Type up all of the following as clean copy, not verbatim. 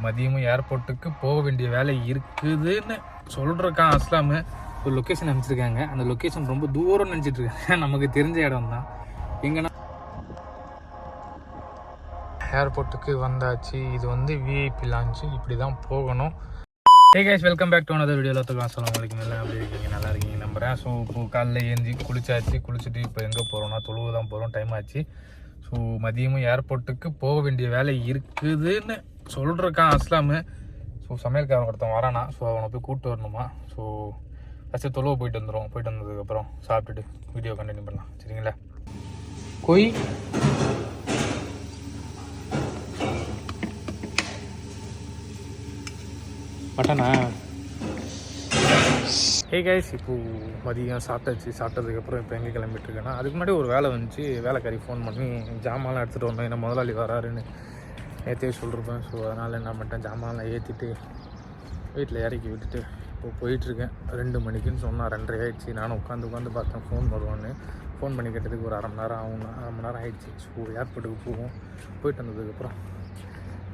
மதியமும் ஏர்போர்ட்டுக்கு போக வேண்டிய வேலை இருக்குதுன்னு சொல்கிறக்கான் அஸ்லாமு. ஒரு லொக்கேஷன் அனுப்பிச்சிருக்காங்க. அந்த லொக்கேஷன் ரொம்ப தூரம் நினச்சிட்டு இருக்காங்க. நமக்கு தெரிஞ்ச இடம் தான். எங்கன்னா ஏர்போர்ட்டுக்கு வந்தாச்சு. இது வந்து விஐபி லான்ச்சு. இப்படி தான் போகணும். Hey guys, welcome back to another video. எல்லாத்துக்கும் அஸ்ஸலாமு அலைக்கும். எல்லாம் எப்படி இருக்கீங்க? நல்லா இருக்கீங்க நம்புகிறேன். ஸோ இப்போ காலைல ஏந்தி குளிச்சுட்டு இப்போ எங்கே போகிறோம்னா தொழுவு தான் போகிறோம். டைம் ஆச்சு. ஸோ மதியமும் ஏர்போர்ட்டுக்கு போக வேண்டிய வேலை இருக்குதுன்னு சொல்கிறக்கான் அஸ்லாமு. ஸோ சமையல்காரன் ஒருத்தன் வரானா. ஸோ அவனை போய் கூப்பிட்டு வரணுமா. ஸோ ஃபஸ்ட்டு தொழுவை போயிட்டு வந்துடும். போயிட்டு வந்ததுக்கப்புறம் சாப்பிட்டுட்டு வீடியோ கண்டினியூ பண்ணலாம். சரிங்களா? கொய் மட்டனா? ஹே கைஸ், இப்போது மதியம் சாப்பிட்டதுக்கப்புறம் இப்போ எங்கே கிளம்பிட்டுருக்கேன்னா, அதுக்கு முன்னாடி ஒரு வேலை வந்துச்சு. வேலைக்காரி ஃபோன் பண்ணி ஜாமான்லாம் எடுத்துகிட்டு வரணும், ஏன்னா முதலாளி வராருன்னு நேற்றே சொல்லிருப்பேன். ஸோ அதனால் என்ன பண்ணிட்டேன், ஜாமான்லாம் ஏற்றிட்டு வீட்டில் இறக்கி விட்டுட்டு இப்போ போயிட்டுருக்கேன். 2 மணிக்குன்னு சொன்னால் 2:30 ஆகிடுச்சு. நானும் உட்காந்து பார்த்தேன் ஃபோன் வருவான்னு. ஃபோன் பண்ணி கேட்டதுக்கு ஒரு அரை மணி நேரம் ஆகும். 1/2 மணி நேரம் ஆகிடுச்சு. ஸோ ஏர்போர்ட்டுக்கு போவோம். போயிட்டு வந்ததுக்கப்புறம்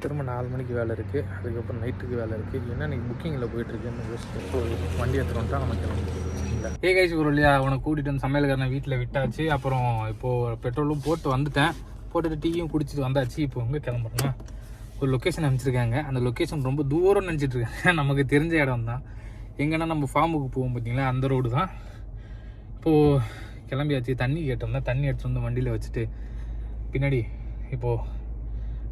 திரும்ப 4 மணிக்கு வேலை இருக்குது. அதுக்கப்புறம் நைட்டுக்கு வேலை இருக்குது. ஏன்னா இன்றைக்கி புக்கிங்கில் போயிட்டுருக்குன்னு யோசிச்சு ஸோ வண்டி எடுத்துகிட்டு வந்துட்டா நமக்கு இல்லை. ஏ கைஸ், ஒரு இல்லையா அவனை கூட்டிகிட்டு வந்து சமையல்காரனை வீட்டில் விட்டாச்சு. அப்புறம் இப்போது பெட்ரோலும் போட்டு வந்துட்டேன். போட்டுட்டு டீயும் குடிச்சிட்டு வந்தாச்சு. இப்போ எங்கே கிளம்புறேன்னா, ஒரு லொக்கேஷன் அனுப்பிச்சிருக்காங்க. அந்த லொக்கேஷன் ரொம்ப தூரம் நினச்சிட்டு இருக்காங்க. நமக்கு தெரிஞ்ச இடம் தான். எங்கன்னா நம்ம ஃபார்முக்கு போவோம் பார்த்தீங்களா, அந்த ரோடு தான். இப்போது கிளம்பியாச்சு. தண்ணி கேட்டிருந்தேன். தண்ணி எடுத்துகிட்டு வந்து வண்டியில் வச்சுட்டு பின்னாடி இப்போது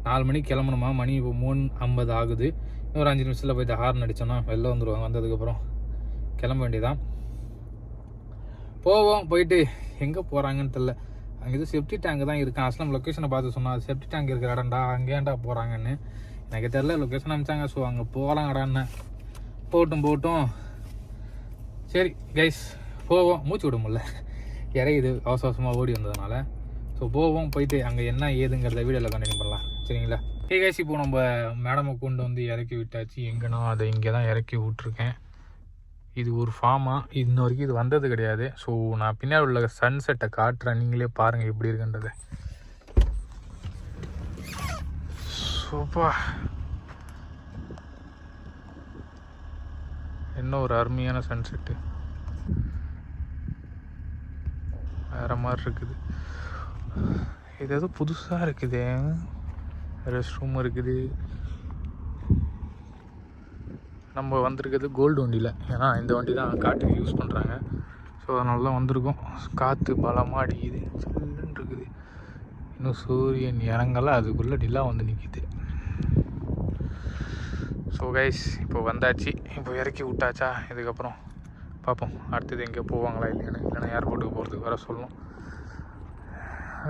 4 மணிக்கு கிளம்பணுமா. மணி இப்போ 3:50 ஆகுது. இன்னொரு 5 நிமிஷத்தில் போய்ட்டு ஹார்ன் அடித்தோன்னா வெளில வந்துடுவாங்க. வந்ததுக்கப்புறம் கிளம்ப வேண்டியதான். போவோம். போயிட்டு எங்கே போகிறாங்கன்னு தெரில. அங்கே எதுவும் செப்டி டேங்க் தான் இருக்கான். அஸ்லாம் லொக்கேஷனை பார்த்து சொன்னால் அது செப்டி டேங்க் இருக்கிற இடம்டா, அங்கேயாண்டா போகிறாங்கன்னு எனக்கு தெரில. லொக்கேஷன் அனுப்பிச்சாங்க. ஸோ அங்கே போகலாம் இடான்னு. போட்டும் சரி கைஸ், போவோம். மூச்சு விட முடியல, இறையுது அவசரமாக ஓடி வந்ததுனால. ஸோ போவோம். போயிட்டு அங்கே என்ன ஏதுங்கிறத வீடியோவில் கண்டினியூ பண்ணலாம். சரிங்களா? ஹே கைஸ், இப்போ நம்ம மேடமை கொண்டு வந்து இறக்கி விட்டாச்சு. எங்கன்னா அதை இங்கே தான் இறக்கி விட்ருக்கேன். இது ஒரு ஃபார்மா. இன்ன வரைக்கும் இது வந்தது கிடையாது. ஸோ நான் பின்னாடி உள்ள சன்செட்டை காட்டுறேன். நீங்களே பாருங்கள் எப்படி இருக்குன்றது. சூப்பர், என்ன ஒரு அருமையான சன்செட்டு. வேறு மாதிரி இருக்குது. இது ஏதோ புதுசாக இருக்குது. ரெஸ்ட் ரூம் இருக்குது. நம்ம வந்திருக்கிறது கோல்டு வண்டியில். ஏன்னா இந்த வண்டி தான் காட்டுக்கு யூஸ் பண்ணுறாங்க. ஸோ அதனால தான் வந்திருக்கோம். காற்று பலமாக அடிக்குது. சில்லுன்னு இருக்குது. இன்னும் சூரியன் இறங்கலை, அதுக்குள்ளே நிலா வந்து நிற்கிது. ஸோ கைஸ், இப்போ வந்தாச்சு. இப்போ இறக்கி விட்டாச்சா. இதுக்கப்புறம் பார்ப்போம் அடுத்தது எங்கே போவாங்களா இல்லைன்னா ஏர்போர்ட்டுக்கு போகிறதுக்கு வேறு சொல்லணும்.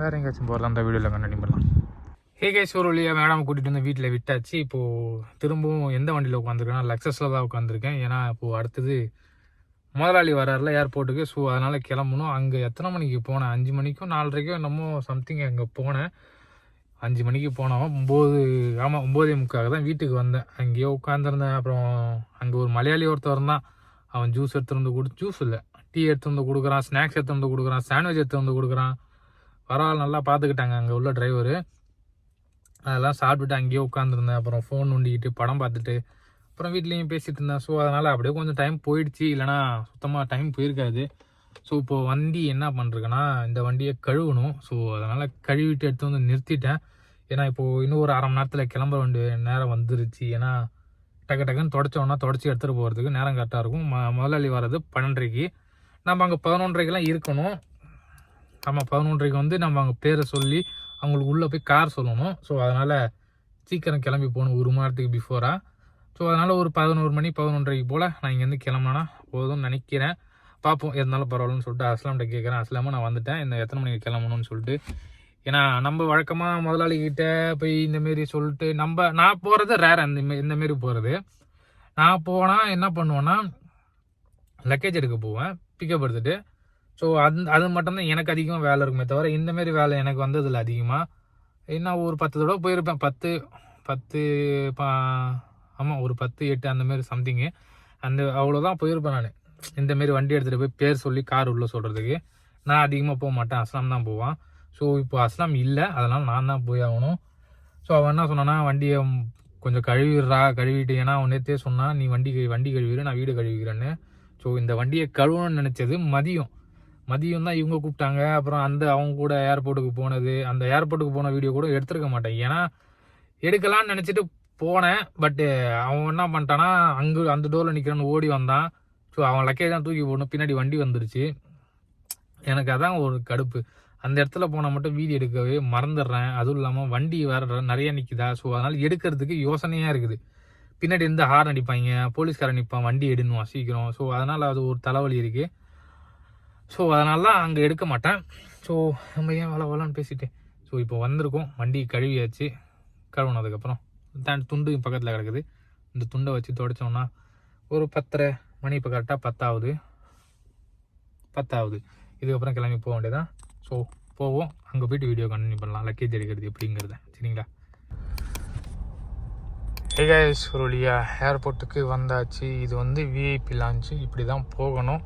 வேறு எங்கேயாச்சும் போகிறதா அந்த வீடியோவில் கண்டினியூ பண்ணலாம். ஹே கைஸ், ஒரு வழியாக மேடம் கூட்டிகிட்டு வந்து வீட்டில் விட்டாச்சு. இப்போது திரும்பவும் எந்த வண்டியில் உட்காந்துருக்கேன்னா லக்ஸஸில் தான் உட்காந்துருக்கேன். ஏன்னா இப்போது அடுத்தது முதலாளி வராருல ஏர்போர்ட்டுக்கு. ஸோ அதனால் கிளம்பணும். அங்கே எத்தனை மணிக்கு போனேன், 5 மணிக்கும் 4:30க்கும் என்னமோ சம்திங் அங்கே போனேன். 5 மணிக்கு போனோம். 9:45 தான் வீட்டுக்கு வந்தேன். அங்கேயோ உட்காந்துருந்தேன். அப்புறம் அங்கே ஒரு மலையாளி ஒருத்தர் தான். அவன் ஜூஸ் எடுத்துகிட்டு வந்து ஜூஸ் இல்லை, டீ எடுத்து வந்து கொடுக்குறான், ஸ்நாக்ஸ் எடுத்து வந்து கொடுக்குறான், சாண்ட்விச் எடுத்து வந்து கொடுக்குறான். பரவாயில்ல, நல்லா பார்த்துக்கிட்டாங்க அங்கே உள்ள டிரைவரு. அதெல்லாம் சாப்பிட்டுட்டு அங்கேயே உட்காந்துருந்தேன். அப்புறம் ஃபோன் நோண்டிக்கிட்டு படம் பார்த்துட்டு அப்புறம் வீட்லேயும் பேசிகிட்டு இருந்தேன். ஸோ அதனால் அப்படியே கொஞ்சம் டைம் போயிடுச்சு. இல்லைனா சுத்தமாக டைம் போயிருக்காது. ஸோ இப்போது வண்டி என்ன பண்ணுறேன்னா, இந்த வண்டியை கழுவணும். ஸோ அதனால் கழுவிட்டு எடுத்து வந்து நிறுத்திட்டேன். ஏன்னா இப்போது இன்னும் ஒரு அரை மணி நேரத்தில் கிளம்ப வேண்டிய நேரம் வந்துருச்சு. ஏன்னா டக்குன்னு தொடச்சி எடுத்துகிட்டு போகிறதுக்கு நேரம் கரெக்டாக இருக்கும். முதலாளி வர்றது 12:30. நம்ம அங்கே 11:30க்கெலாம் இருக்கணும். நம்ம 11:30க்கு வந்து நம்ம அங்கே பேரை சொல்லி அவங்களுக்கு உள்ளே போய் கார் சொல்லணும். ஸோ அதனால் சீக்கிரம் கிளம்பி போகணும், 1 மணி நேரத்துக்கு பிஃபோராக. ஸோ அதனால் ஒரு 11 மணி 11:30 போல் நான் இங்கேருந்து கிளம்புனா போதும்னு நினைக்கிறேன். பார்ப்போம், இருந்தாலும் பரவாயில்லன்னு சொல்லிட்டு அஸ்லாம்கிட்ட கேட்குறேன். அஸ்லாமா நான் வந்துட்டேன், இந்த எத்தனை மணிக்கு கிளம்பணும்னு சொல்லிட்டு. ஏன்னா நம்ம வழக்கமாக முதலாளிகிட்ட போய் இந்தமாரி சொல்லிட்டு நான் போகிறது ரேர். இந்தமாரி போகிறது நான் போனால் என்ன பண்ணுவேன்னா, லக்கேஜ் எடுக்க போவேன், பிக்கப் எடுத்துகிட்டு. ஸோ அது மட்டும்தான் எனக்கு அதிகமாக வேலை இருக்குமே தவிர இந்தமாரி வேலை எனக்கு வந்ததில்லை அதிகமாக. என்ன ஒரு 10 தடவை போயிருப்பேன். 10 ஆமாம், ஒரு 10, 8 அந்தமாரி சம்திங்கு. அவ்வளோதான் போயிருப்பேன் நான். இந்தமாரி வண்டி எடுத்துகிட்டு போய் பேர் சொல்லி கார் உள்ளே சொல்கிறதுக்கு நான் அதிகமாக போக மாட்டேன். அஸ்லாம் தான் போவான். ஸோ இப்போ அஸ்லாம் இல்லை, அதனால் நான் தான் போய் ஆகணும். ஸோ அவன் என்ன சொன்னான்னா, வண்டியை கொஞ்சம் கழுவிட்டு, ஏன்னா நேற்றே சொன்னால் நீ வண்டி கழுவிடு, நான் வீடு கழுவிக்கிறேன்னு. ஸோ இந்த வண்டியை கழுவணும்னு நினச்சது மதியம் தான் இவங்க கூப்பிட்டாங்க. அப்புறம் அவங்க கூட ஏர்போர்ட்டுக்கு போனது, அந்த ஏர்போர்ட்டுக்கு போன வீடியோ கூட எடுத்துருக்க மாட்டேன், ஏன்னா எடுக்கலான்னு நினச்சிட்டு போனேன். பட்டு அவன் என்ன பண்ணிட்டான்னா, அந்த டோரில் நிற்கிறான்னு ஓடி வந்தான். ஸோ அவன் லக்கேஜ் தான் தூக்கி போடணும், பின்னாடி வண்டி வந்துருச்சு. எனக்கு அதான் ஒரு கடுப்பு. அந்த இடத்துல போனால் மட்டும் வீடியோ எடுக்கவே மறந்துடுறேன். அதுவும் இல்லாமல் வண்டி வேறு நிறையா நிற்குதா. ஸோ அதனால் எடுக்கிறதுக்கு யோசனையாக இருக்குது. பின்னாடி இருந்து ஹார்ன் அடிப்பாங்க, போலீஸ்காரன் நிற்பான், வண்டி எடுணுவான் சீக்கிரம். ஸோ அதனால் அது ஒரு தலைவலி இருக்குது. ஸோ அதனால தான் அங்கே எடுக்க மாட்டேன். ஸோ நம்ம ஏன் வளன்னு பேசிட்டு, ஸோ இப்போ வந்திருக்கோம், வண்டி கழுவியாச்சு. கழுவுனதுக்கப்புறம் துண்டு பக்கத்தில் கிடக்குது, இந்த துண்டை வச்சு துடைச்சோம்னா ஒரு 10:30 மணி. இப்போ கரெக்டாக 10 ஆகுது. இதுக்கப்புறம் கிளம்பி போக வேண்டியதான். ஸோ போவோம், அங்கே போய்ட்டு வீடியோ கண்டினியூ பண்ணலாம், லக்கேஜ் எடுக்கிறது எப்படிங்கிறத. சரிங்களா? கைஸ், ஒரு வழியாக ஏர்போர்ட்டுக்கு வந்தாச்சு. இது வந்து விஐபி லான்ச்சு, இப்படி தான் போகணும்.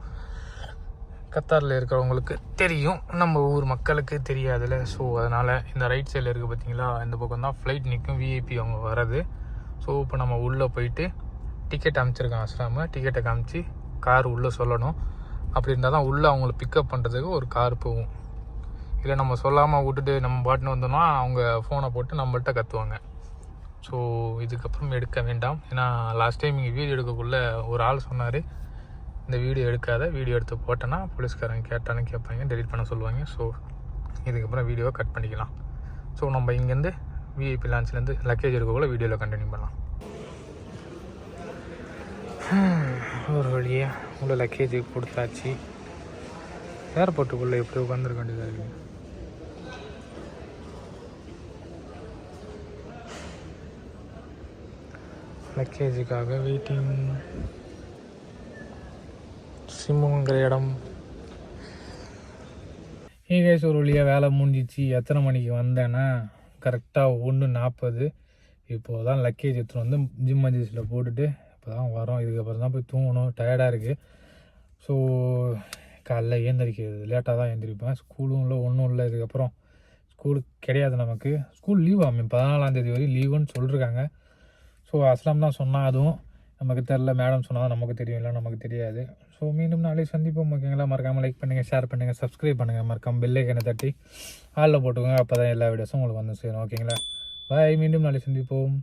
கத்தாரில் இருக்கிறவங்களுக்கு தெரியும், நம்ம ஊர் மக்களுக்கு தெரியாதுல்ல. ஸோ அதனால் இந்த ரைட் சைடில் இருக்குது பார்த்தீங்களா, இந்த பக்கம் தான் ஃப்ளைட் நிற்கும், விஐபி அவங்க வர்றது. ஸோ இப்போ நம்ம உள்ளே போயிட்டு டிக்கெட் அமைச்சிருக்கோம், அஸ்ராம டிக்கெட்டை காமிச்சு கார் உள்ளே சொல்லணும். அப்படி இருந்தால் தான் உள்ளே அவங்கள பிக்கப் பண்ணுறதுக்கு ஒரு கார் போகும். இல்லை நம்ம சொல்லாமல் விட்டுட்டு நம்ம பாட்டுன்னு வந்தோம்னா அவங்க ஃபோனை போட்டு நம்மள்கிட்ட கற்றுவாங்க. ஸோ இதுக்கப்புறம் எடுக்க வேண்டாம். ஏன்னா லாஸ்ட் டைம் இங்கே வீடியோ எடுக்கக்குள்ளே ஒரு ஆள் சொன்னார், இந்த வீடியோ எடுக்காத, வீடியோ எடுத்து போட்டேன்னா போலீஸ்காரங்க கேட்பாங்க, டெலிட் பண்ண சொல்லுவாங்க. ஸோ இதுக்கப்புறம் வீடியோவை கட் பண்ணிக்கலாம். ஸோ நம்ம இங்கேருந்து விஐபி லான்ச்லேருந்து லக்கேஜ் எடுக்கக்குள்ள வீடியோவில் கண்டினியூ பண்ணலாம். ஒரு வழியாக உள்ள லக்கேஜ் கொடுத்தாச்சு. ஏர்போர்ட்டுக்குள்ளே எப்படி உட்காந்துருக்க வேண்டியதாக இருக்குது. லக்கேஜுக்காக வெயிட்டிங். சிம்முங்கிற இடம். கைஸ், ஒரு வழியாக வேலை முடிஞ்சிச்சு. எத்தனை மணிக்கு வந்தேன்னா கரெக்டாக 1:40. இப்போது தான் லக்கேஜ் எடுத்துகிட்டு வந்து ஜிம் மஞ்சஸில் போட்டுட்டு இப்போ தான் வரோம். இதுக்கப்புறம் தான் போய் தூங்கணும், டயர்டாக இருக்குது. ஸோ காலைல ஏந்திரிக்கிறது லேட்டாக தான் ஏந்திரிப்பேன். ஸ்கூலும் இல்லை, ஒன்றும் இல்லை. இதுக்கப்புறம் ஸ்கூலுக்கு கிடையாது, நமக்கு ஸ்கூல் லீவ் ஆகும் 14ஆம் தேதி வரையும் லீவுன்னு சொல்லியிருக்காங்க. ஸோ அஸ்லாம் தான் சொன்னால், அதுவும் நமக்கு தெரில, மேடம் சொன்னால் தான் நமக்கு தெரியும், இல்லை நமக்கு தெரியாது. ஸோ மீண்டும் நாளை சந்திப்போம். ஓகேங்களா? மறக்காமல் லைக் பண்ணுங்கள், ஷேர் பண்ணுங்கள், சப்ஸ்கிரைப் பண்ணுங்கள். மறக்காமல் பெல் ஐக்கனை தட்டி ஆளில் போட்டுக்கோங்க. அப்போ தான் எல்லா வீடியோஸும் உங்களுக்கு வந்து சேரும். ஓகேங்களா? பாய், மீண்டும் நாளை சந்திப்போம்.